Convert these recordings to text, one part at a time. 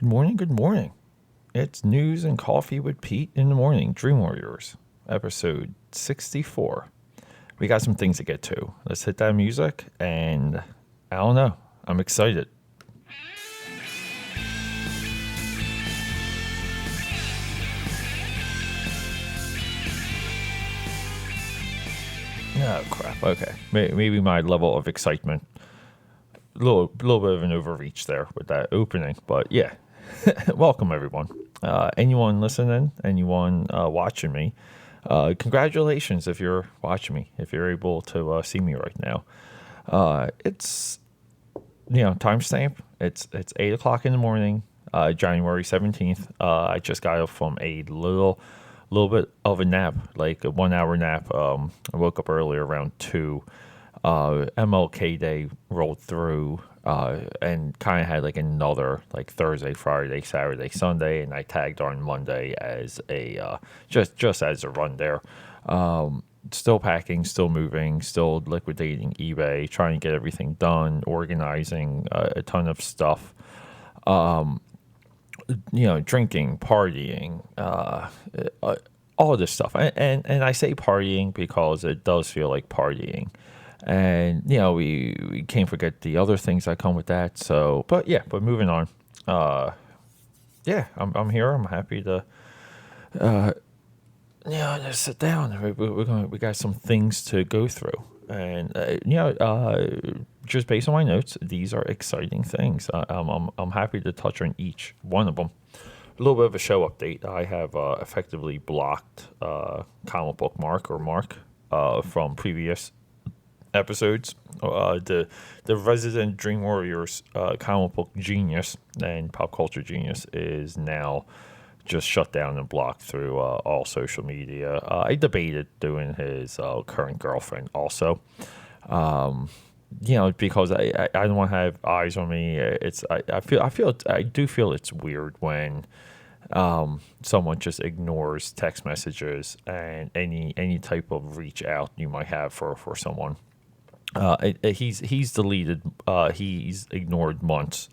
Good morning, good morning. It's News and Coffee with Pete in the Morning, Dream Warriors, episode 64. We got some things to get to. Let's hit that music, and I don't know, I'm excited. Oh, crap, okay. Maybe my level of excitement, little bit of an overreach there with that opening, but yeah. Welcome, everyone. Anyone listening, anyone watching me, congratulations if you're watching me, if you're able to see me right now. It's, timestamp. It's 8 o'clock in the morning, January 17th. I just got up from a little bit of a nap, like a 1 hour nap. I woke up earlier around 2. MLK Day rolled through, and kind of had like another like Thursday, Friday, Saturday, Sunday, and I tagged on Monday as a just as a run there. Still packing, still moving, still liquidating eBay, trying to get everything done, organizing a ton of stuff. Drinking, partying, all this stuff, and I say partying because it does feel like partying. And we can't forget the other things that come with that. So, but moving on. I'm here. I'm happy to just sit down. We got some things to go through, and just based on my notes, these are exciting things. I'm happy to touch on each one of them. A little bit of a show update. I have effectively blocked comic book Mark from previous episodes. The resident Dream Warriors comic book genius and pop culture genius is now just shut down and blocked through all social media. I debated doing his current girlfriend also, because I don't want to have eyes on me. I do feel it's weird when someone just ignores text messages and any type of reach out you might have for someone. He's deleted. He's ignored months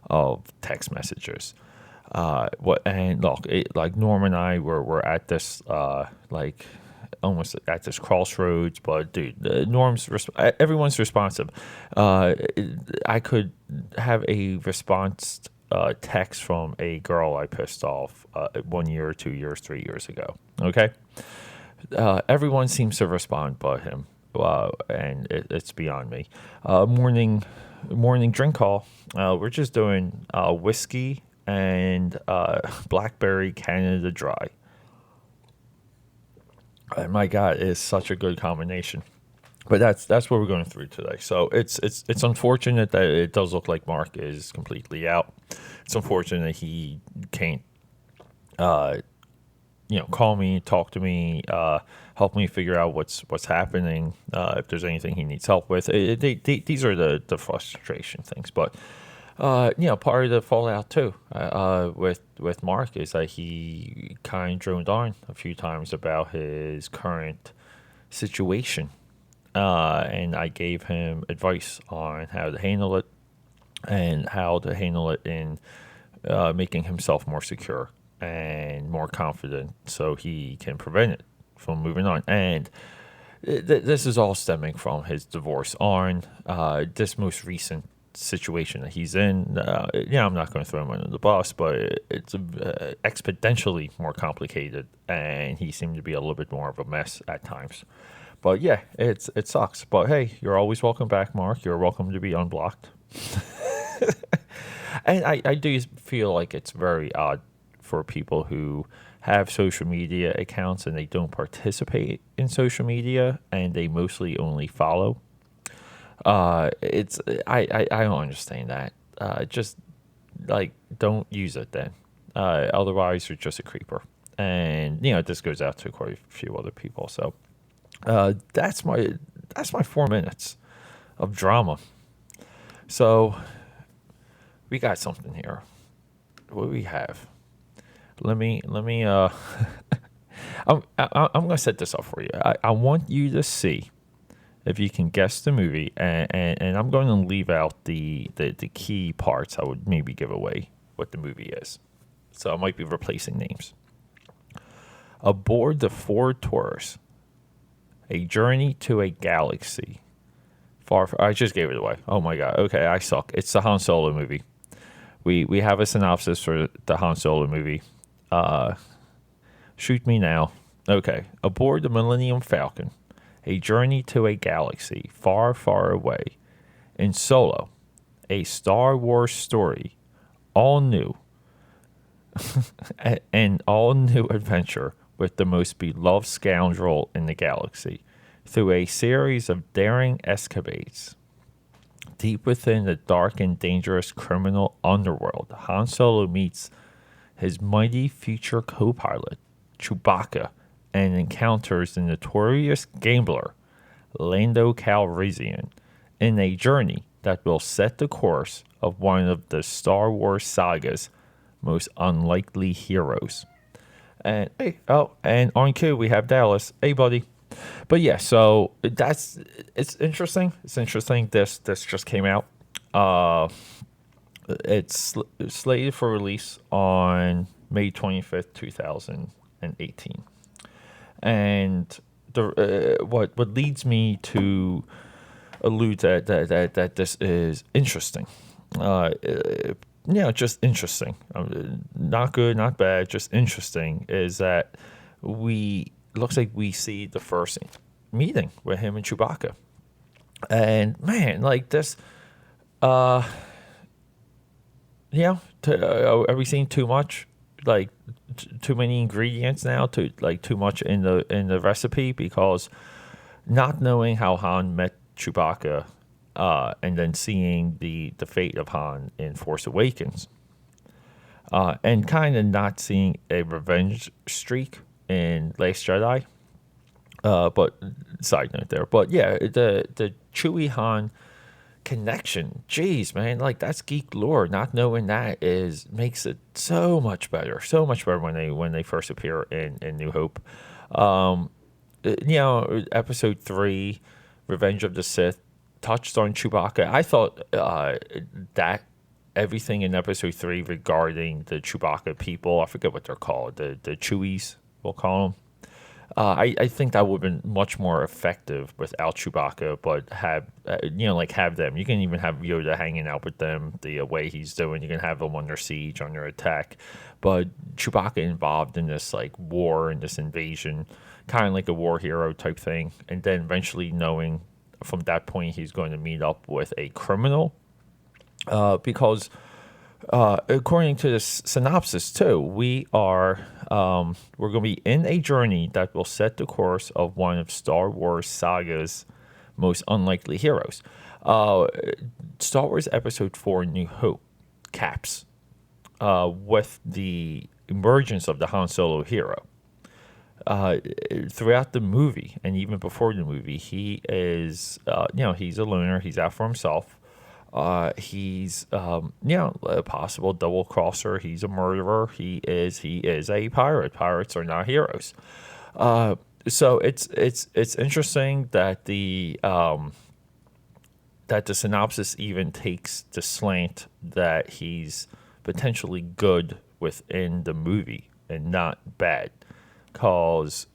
of text messages. Like Norm and I were at this almost at this crossroads. But dude, everyone's responsive. I could have a response text from a girl I pissed off 1 year, 2 years, 3 years ago. Okay, everyone seems to respond but him. And it's beyond me. Morning drink call. We're just doing whiskey and blackberry Canada Dry. My God, it's such a good combination. But that's what we're going through today. So it's unfortunate that it does look like Mark is completely out. It's unfortunate he can't call me, talk to me, help me figure out what's happening, if there's anything he needs help with. These are the frustration things. But, part of the fallout, too, with Mark is that he kind of droned on a few times about his current situation. And I gave him advice on how to handle it and how to handle it in making himself more secure and more confident so he can prevent it from moving on. And this is all stemming from his divorce on this most recent situation that he's in. I'm not going to throw him under the bus, but it's exponentially more complicated, and he seemed to be a little bit more of a mess at times. But yeah, it sucks. But hey, you're always welcome back, Mark. You're welcome to be unblocked. And I do feel like it's very odd for people who have social media accounts and they don't participate in social media and they mostly only follow. I don't understand that. Just like don't use it then. Otherwise you're just a creeper. And this goes out to quite a few other people. So that's my 4 minutes of drama. So we got something here. What do we have? Let me. I'm going to set this up for you. I want you to see if you can guess the movie, and I'm going to leave out the key parts I would maybe give away what the movie is. So I might be replacing names. Aboard the Ford Taurus, a journey to a galaxy. I just gave it away. Oh my god. Okay, I suck. It's the Han Solo movie. We have a synopsis for the Han Solo movie. Shoot me now. Okay. Aboard the Millennium Falcon, a journey to a galaxy far, far away. In Solo, a Star Wars story, all new. An all new adventure with the most beloved scoundrel in the galaxy through a series of daring escapades. Deep within the dark and dangerous criminal underworld, Han Solo meets his mighty future co-pilot, Chewbacca, and encounters the notorious gambler, Lando Calrissian, in a journey that will set the course of one of the Star Wars saga's most unlikely heroes. And and on cue we have Dallas. Hey, buddy. But yeah, so it's interesting. It's interesting. This just came out. It's slated for release on May 25th, 2018. And what leads me to allude that this is interesting. Just interesting. Not good, not bad, just interesting is that looks like we see the first meeting with him and Chewbacca. And man, like this, are we seeing too much? Like too many ingredients now, too much in the recipe, because not knowing how Han met Chewbacca, and then seeing the fate of Han in Force Awakens, and kind of not seeing a revenge streak in Last Jedi. But side note there. But yeah, the Chewie Han connection, jeez, man, like that's geek lore. Not knowing that makes it so much better when they first appear in New Hope. Episode 3, Revenge of the Sith, touched on Chewbacca. I thought that everything in Episode 3 regarding the Chewbacca people, I forget what they're called, the Chewies, we'll call them. I think that would have been much more effective without Chewbacca, but have them. You can even have Yoda hanging out with them the way he's doing. You can have them under siege, under attack. But Chewbacca involved in this like war and this invasion, kind of like a war hero type thing. And then eventually knowing from that point he's going to meet up with a criminal. Because according to this synopsis too, we're going to be in a journey that will set the course of one of Star Wars saga's most unlikely heroes. Star Wars Episode 4 New Hope caps with the emergence of the Han Solo hero. Throughout the movie and even before the movie, he is, he's a loner. He's out for himself. He's a possible double crosser. He's a murderer. He is a pirate. Pirates are not heroes. So it's interesting that the synopsis even takes the slant that he's potentially good within the movie and not bad. Because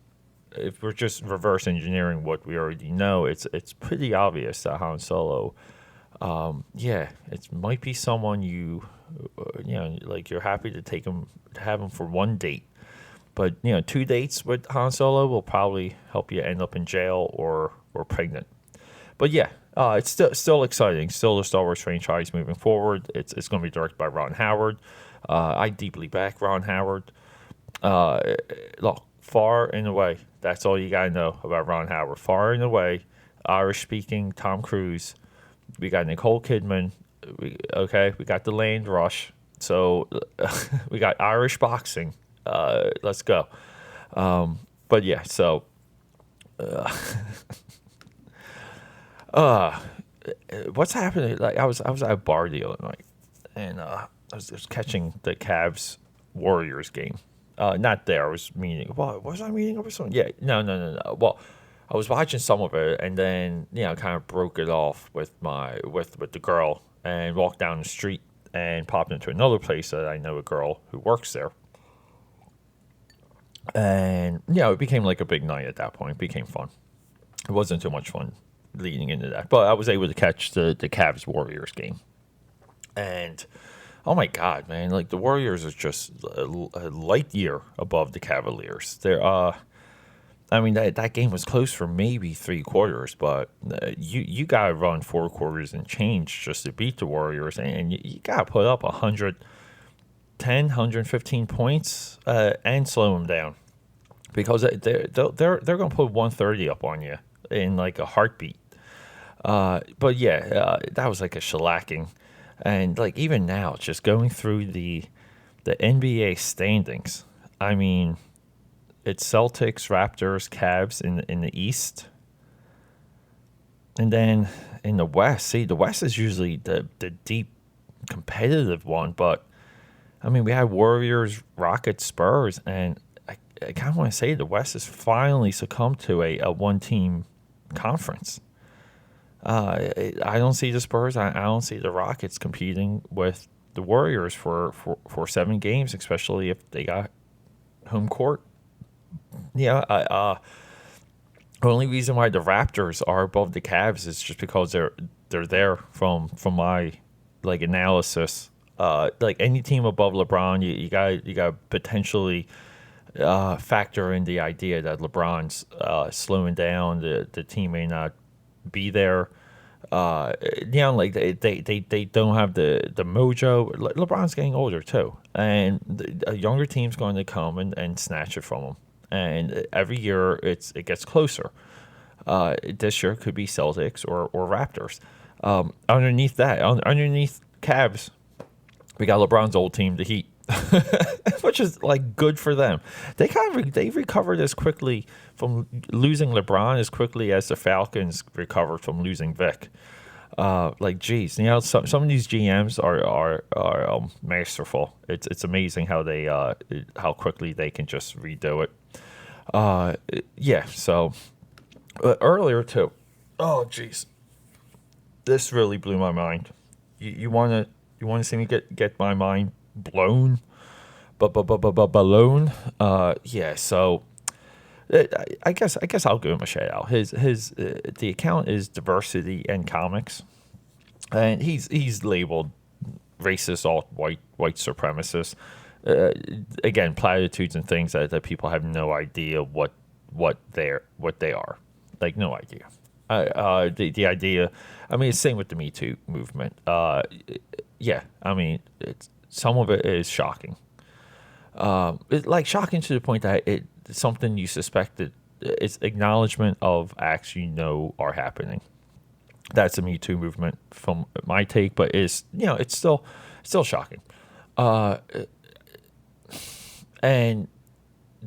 if we're just reverse engineering what we already know, it's pretty obvious that Han Solo, it might be someone you're happy to have him for one date, but 2 dates with Han Solo will probably help you end up in jail or pregnant. But yeah, it's still exciting. Still the Star Wars franchise moving forward. It's going to be directed by Ron Howard. I deeply back Ron Howard. Look, far and away, that's all you gotta know about Ron Howard. Far and away, Irish-speaking Tom Cruise. We got Nicole Kidman. We got the Land Rush. So we got Irish boxing. Let's go. But yeah, so what's happening? Like I was at a bar the other night, and I was catching the Cavs Warriors game. Not there. I was meeting. What was I meeting up with someone? Yeah. No. Well, I was watching some of it, and then kind of broke it off with the girl and walked down the street, and popped into another place that I know a girl who works there. And, it became like a big night at that point. It became fun. It wasn't too much fun leading into that. But I was able to catch the Cavs Warriors game. And, oh my God, man, like the Warriors are just a light year above the Cavaliers. That game was close for maybe 3 quarters, but you got to run 4 quarters and change just to beat the Warriors. And you got to put up 110, 115 points and slow them down, because they're going to put 130 up on you in like a heartbeat. But yeah, that was like a shellacking. And like even now, just going through the NBA standings, I mean, it's Celtics, Raptors, Cavs in the East. And then in the West, see, the West is usually the deep competitive one. But, I mean, we had Warriors, Rockets, Spurs, and I kind of want to say the West has finally succumbed to a one-team conference. I don't see the Spurs. I don't see the Rockets competing with the Warriors for 7 games, especially if they got home court. Yeah, the only reason why the Raptors are above the Cavs is just because they're there from my like analysis. Like any team above LeBron, you got potentially factor in the idea that LeBron's slowing down. The team may not be there. Like they don't have the mojo. LeBron's getting older too, and a younger team's going to come and snatch it from him. And every year it gets closer. This year could be Celtics or Raptors. Underneath that, underneath Cavs, we got LeBron's old team, the Heat, which is like good for them. They recovered as quickly from losing LeBron as quickly as the Falcons recovered from losing Vic. Geez, some of these GMs are masterful. It's amazing how quickly they can just redo it. So earlier too. Oh, jeez, this really blew my mind. You wanna see me get my mind blown? Balloon. Yeah. So I guess I'll give him a shout out. His the account is Diversity and Comics, and he's labeled racist, alt-white supremacist. Again, platitudes and things that people have no idea what they are, like no idea. The idea. I mean, it's same with the Me Too movement. Yeah, I mean, some of it is shocking. Shocking to the point that it's something you suspected. It's acknowledgement of acts are happening. That's the Me Too movement from my take, but it's still shocking. And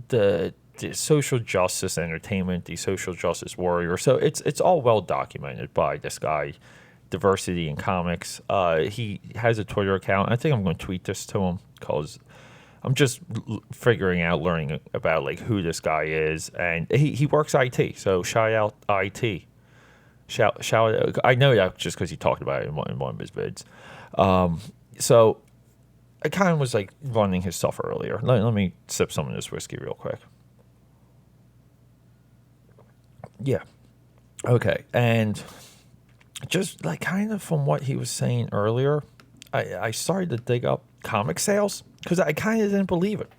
the social justice entertainment, the social justice warrior. So it's all well documented by this guy, Diversity in Comics. He has a Twitter account. I think I'm going to tweet this to him because I'm just learning about like who this guy is, and he works IT. So shout out IT. Shout out. I know that just because he talked about it in one of his vids. So I kind of was like running his stuff earlier. Let me sip some of this whiskey real quick. Yeah. Okay. And just like kind of from what he was saying earlier, I started to dig up comic sales because I kind of didn't believe it.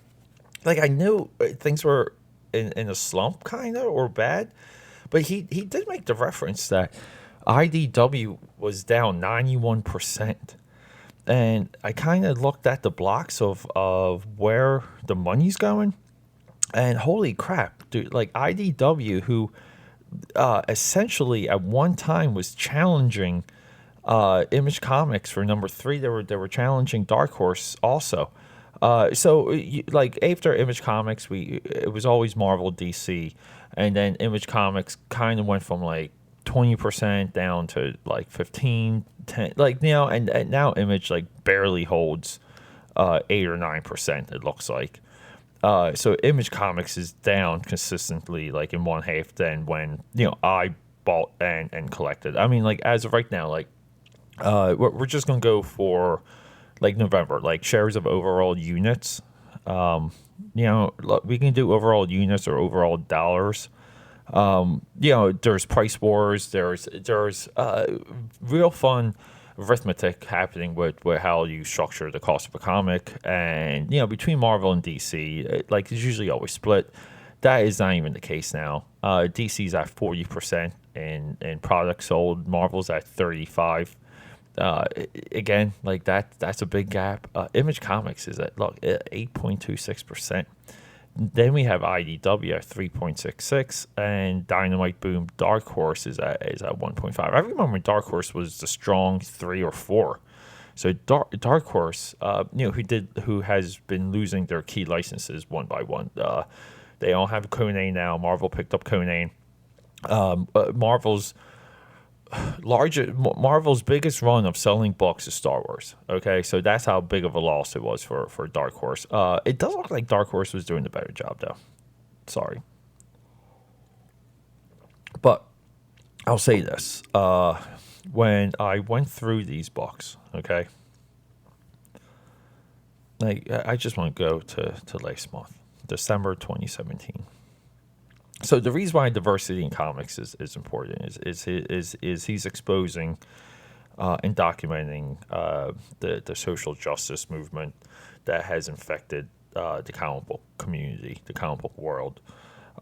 Like I knew things were in a slump kind of or bad, but he did make the reference that IDW was down 91%. And I kind of looked at the blocks of where the money's going, and holy crap, dude! Like IDW, who essentially at one time was challenging Image Comics for number 3. They were challenging Dark Horse also. Like after Image Comics, it was always Marvel, DC, and then Image Comics kind of went from like 20% down to like 15, 10, like now, and now Image like barely holds 8 or 9%. It looks like. So Image Comics is down consistently, like in one half than when I bought and collected. I mean, like as of right now, like we're just gonna go for like November, like shares of overall units. We can do overall units or overall dollars. There's price wars. There's real fun arithmetic happening with how you structure the cost of a comic, and between Marvel and DC, like it's usually always split. That is not even the case now. DC's at 40% in products sold. Marvel's at 35. Again, like that's a big gap. Image Comics is at 8.26%. Then we have IDW at 3.66, and Dynamite Boom Dark Horse is at 1.5. I remember Dark Horse was the strong 3 or 4. So Dark Horse, who has been losing their key licenses one by one. They all have Conan now. Marvel picked up Conan. Marvel's biggest run of selling books is Star Wars. Okay, so that's how big of a loss it was for Dark Horse. It does look like Dark Horse was doing the better job, though. Sorry, but I'll say this: when I went through these books, okay, like I just want to go to last month, December 2017. So the reason why diversity in comics is important is he's exposing and documenting the social justice movement that has infected the comic book community, the comic book world,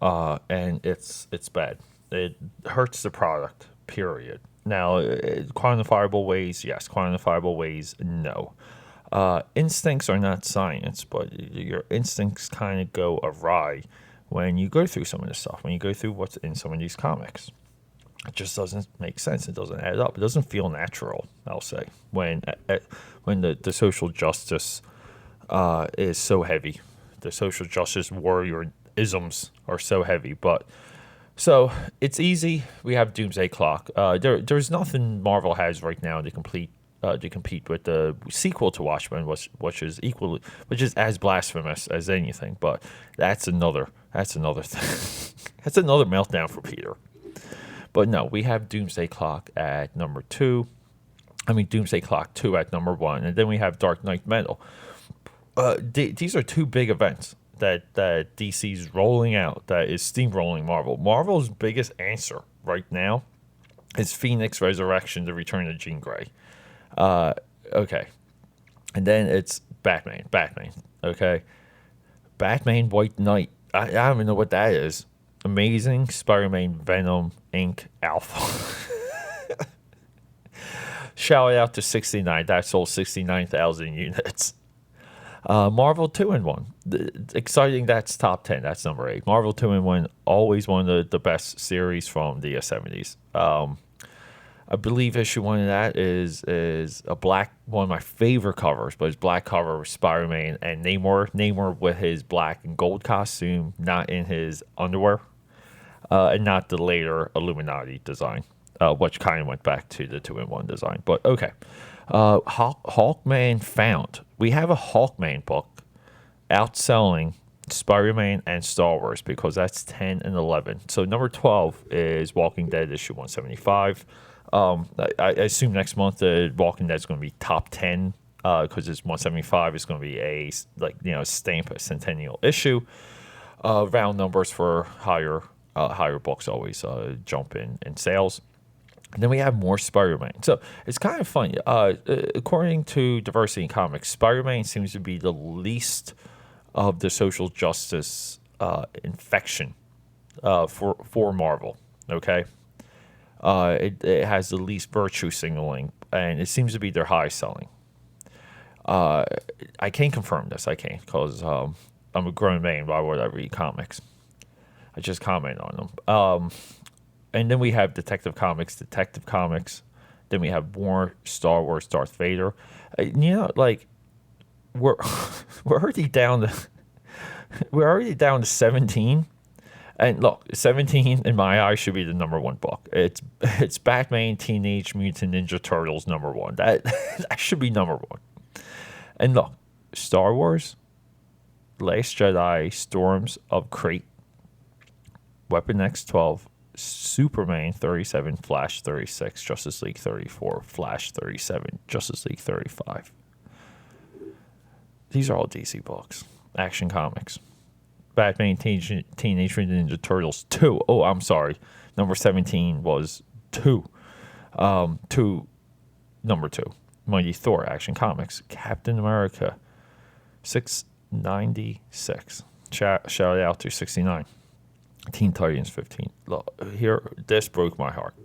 and it's bad. It hurts the product. Period. Now, quantifiable ways, yes. Quantifiable ways, no. Instincts are not science, but your instincts kind of go awry when you go through some of this stuff, when you go through what's in some of these comics. It just doesn't make sense. It doesn't add up. It doesn't feel natural, I'll say, when the social justice is so heavy. The social justice warrior isms are so heavy. But so it's easy. We have Doomsday Clock. There's nothing Marvel has right now to compete with the sequel to Watchmen, which is as blasphemous as anything. But that's another thing. That's another meltdown for Peter. But no, we have Doomsday Clock at number 2. Doomsday Clock 2 at number 1, and then we have Dark Knight Metal. These are two big events that DC's rolling out. That is steamrolling Marvel. Marvel's biggest answer right now is Phoenix Resurrection: The Return of Jean Grey. Okay. And then it's Batman. Okay. Batman White Knight. I don't even know what that is. Amazing Spider-Man Venom Inc. Alpha. Shout out to 69. That sold 69,000 units. Marvel 2-in-1. Exciting. That's top 10. That's number 8. Marvel 2-in-1. Always one of the best series from the 70s. I believe issue 1 of that is a black, one of my favorite covers, but it's black cover with Spider-Man and Namor with his black and gold costume, not in his underwear, and not the later Illuminati design, which kind of went back to the 2-in-1 design. But okay, Hawkman Found. We have a Hawkman book outselling Spider-Man and Star Wars because that's 10 and 11. So number 12 is Walking Dead issue 175. I assume next month the Walking Dead is going to be top 10 because it's 175. It's going to be a stamp a centennial issue. Round numbers for higher books always jump in sales. And then we have more Spider-Man. So it's kind of funny. According to Diversity in Comics, Spider-Man seems to be the least of the social justice infection for Marvel. Okay. It has the least virtue signaling, and it seems to be their high selling. I can't confirm this. I can't because I'm a grown man. Why would I read comics? I just comment on them. And then we have Detective Comics. Then we have more Star Wars, Darth Vader. We're already down to 17. And look, 17 in my eyes should be the number 1 book. It's Batman Teenage Mutant Ninja Turtles number 1. That should be number 1. And look, Star Wars, Last Jedi, Storms of Crate, Weapon X 12, Superman 37, Flash 36, Justice League 34, Flash 37, Justice League 35. These are all DC books. Action Comics. Batman Teenage Mutant Ninja Turtles 2. Oh, I'm sorry. Number 17 was 2. Number 2. Mighty Thor Action Comics. Captain America 696. Shout out to 69. Teen Titans 15. Look, here, this broke my heart.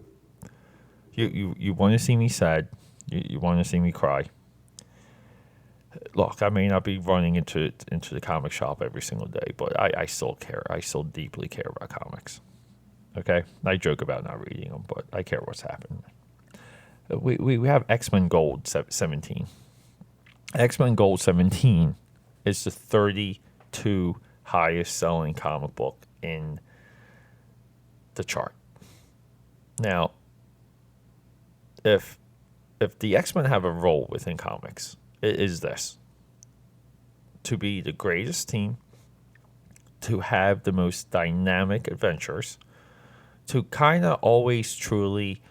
You want to see me sad. You want to see me cry. Look, I may not be running into the comic shop every single day, but I still care. I still deeply care about comics. Okay? I joke about not reading them, but I care what's happening. We have X-Men Gold 17. X-Men Gold 17 is the 32 highest selling comic book in the chart. Now, if the X-Men have a role within comics, it is this: to be the greatest team, to have the most dynamic adventures, to kind of always truly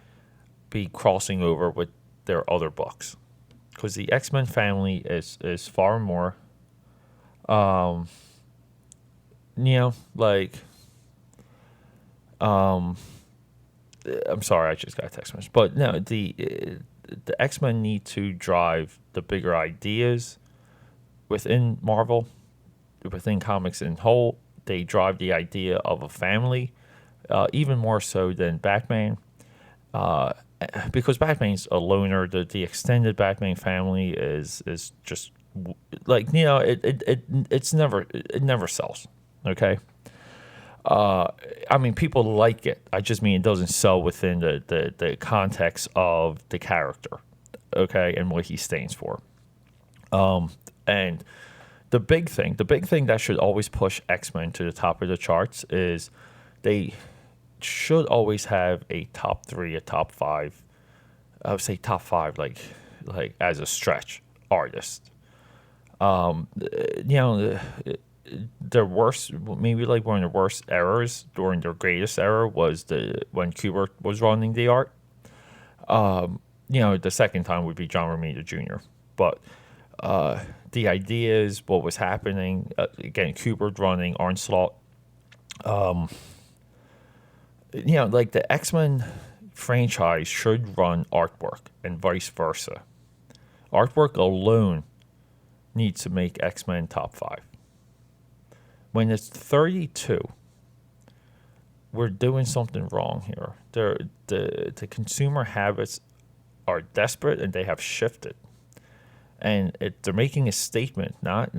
be crossing over with their other books, because the X-Men family is far more, I'm sorry, I just got a text message, but no, the X-Men need to drive the bigger ideas within Marvel, within comics in whole. They drive the idea of a family, even more so than Batman, because Batman's a loner. The extended Batman family is just like, it never sells. Okay. I mean, people like it. I just mean it doesn't sell within the context of the character, okay, and what he stands for. And the big thing that should always push X-Men to the top of the charts is they should always have a top 3, a top 5. I would say top 5, like as a stretch artist. Their worst, maybe like one of the worst eras during their greatest era was when Kubert was running the art. The second time would be John Romita Jr. But the ideas, what was happening, again, Kubert running Onslaught. Like the X-Men franchise should run artwork and vice versa. Artwork alone needs to make X-Men top 5. When it's 32, we're doing something wrong here. The consumer habits are desperate and they have shifted. And they're making a statement, not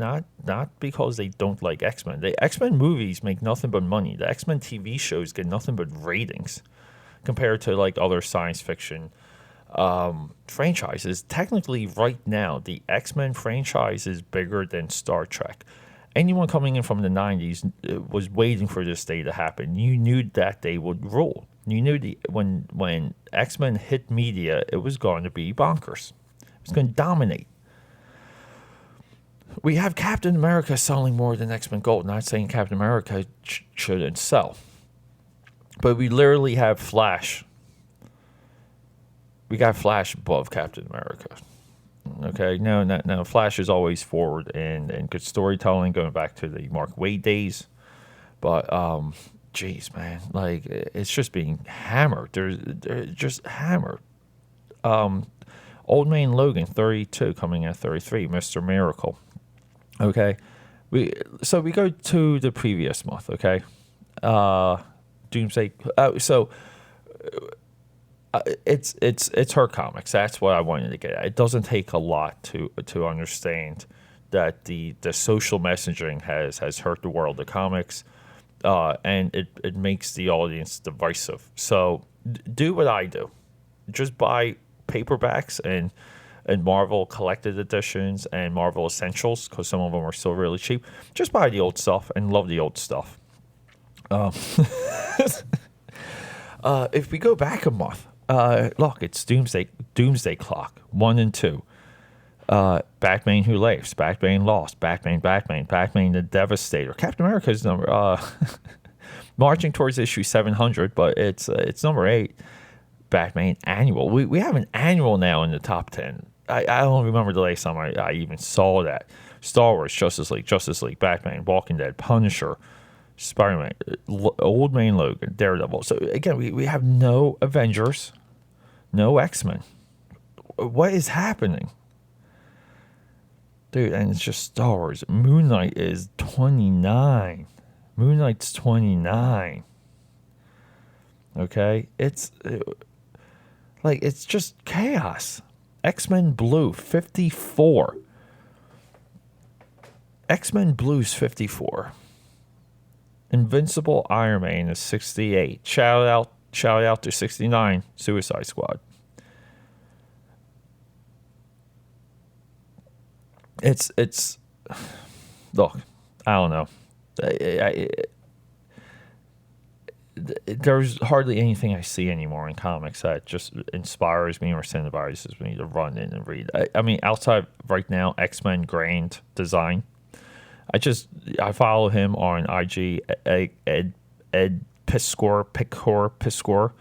because they don't like X-Men. The X-Men movies make nothing but money. The X-Men TV shows get nothing but ratings compared to like other science fiction franchises. Technically, right now, the X-Men franchise is bigger than Star Trek. Anyone coming in from the 90s was waiting for this day to happen. You knew that day would rule. You knew when X-Men hit media, it was going to be bonkers. It was going to dominate. We have Captain America selling more than X-Men Gold. Not saying Captain America shouldn't sell. But we literally have Flash. We got Flash above Captain America. Okay, no. Flash is always forward and good storytelling, going back to the Mark Waid days. But, geez, man, like, it's just being hammered. They're just hammered. Old Man Logan, 32, coming at 33, Mr. Miracle. Okay, we go to the previous month. Okay, Doomsday. It's her comics. That's what I wanted to get at. It doesn't take a lot to understand that the social messaging has hurt the world of comics, and it makes the audience divisive. So do what I do, just buy paperbacks and Marvel collected editions and Marvel Essentials, because some of them are still really cheap. Just buy the old stuff and love the old stuff. If we go back a month, look, it's Doomsday Clock 1 and 2. Batman Who Laughs, Batman Lost, Batman the Devastator. Captain America's number, marching towards issue 700, but it's number 8. Batman Annual. We have an annual now in the top 10. I don't remember the last time I even saw that. Star Wars, Justice League, Batman, Walking Dead, Punisher, Spider-Man, Old Man Logan, Daredevil. So again, we have no Avengers, no X-Men. What is happening? Dude, and it's just Star Wars. Moon Knight is 29. Moon Knight's 29. Okay? It's just chaos. X-Men Blue, 54. X-Men Blue's 54. Invincible Iron Man is 68. Shout out to 69, Suicide Squad. It's look, I don't know. There's hardly anything I see anymore in comics that just inspires me or incentivizes me to run in and read. I mean, outside right now, X-Men Grand Design. I follow him on IG, Ed Piscor,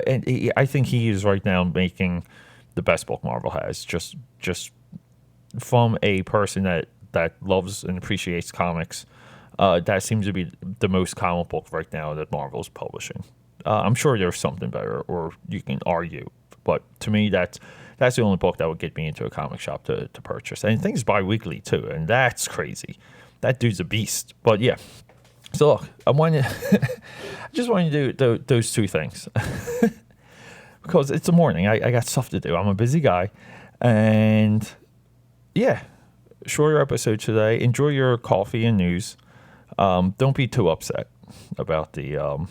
and I think he is right now making the best book Marvel has. Just from a person that loves and appreciates comics. That seems to be the most comic book right now that Marvel's publishing. I'm sure there's something better, or you can argue, but to me, that's the only book that would get me into a comic shop to purchase. And things bi-weekly too, and that's crazy. That dude's a beast. But yeah, so look, I just want to do those two things because it's the morning. I got stuff to do. I'm a busy guy, and yeah, shorter episode today. Enjoy your coffee and news. Don't be too upset about the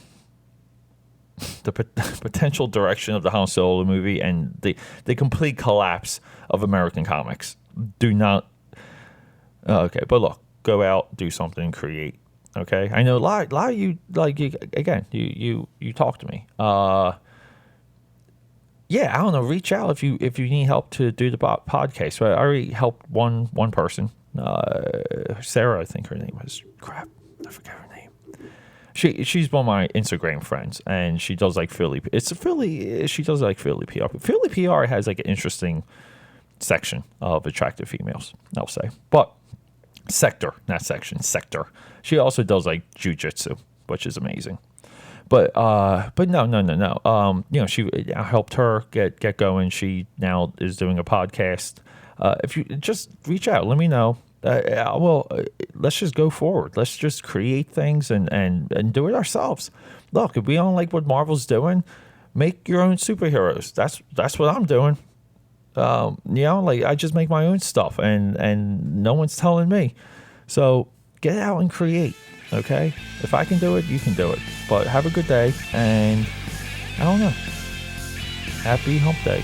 potential direction of the Han Solo movie and the complete collapse of American comics. Do not. Okay, but look, go out, do something, create. Okay, I know a lot of you you talk to me. Yeah, I don't know. Reach out if you need help to do the podcast. Right? I already helped one person. Sarah, I think her name was. Crap, I forget her name. She's one of my Instagram friends, and she does like Philly. She does like Philly PR. Philly PR has like an interesting section of attractive females, I'll say. But sector, not section, sector. She also does like jujitsu, which is amazing. But no. She helped her get going. She now is doing a podcast. If you just reach out, let me know. Let's just go forward. Let's just create things and do it ourselves. Look, if we don't like what Marvel's doing, make your own superheroes. That's what I'm doing. I just make my own stuff, and no one's telling me. So get out and create. Okay, if I can do it, you can do it. But have a good day, and I don't know. Happy Hump Day.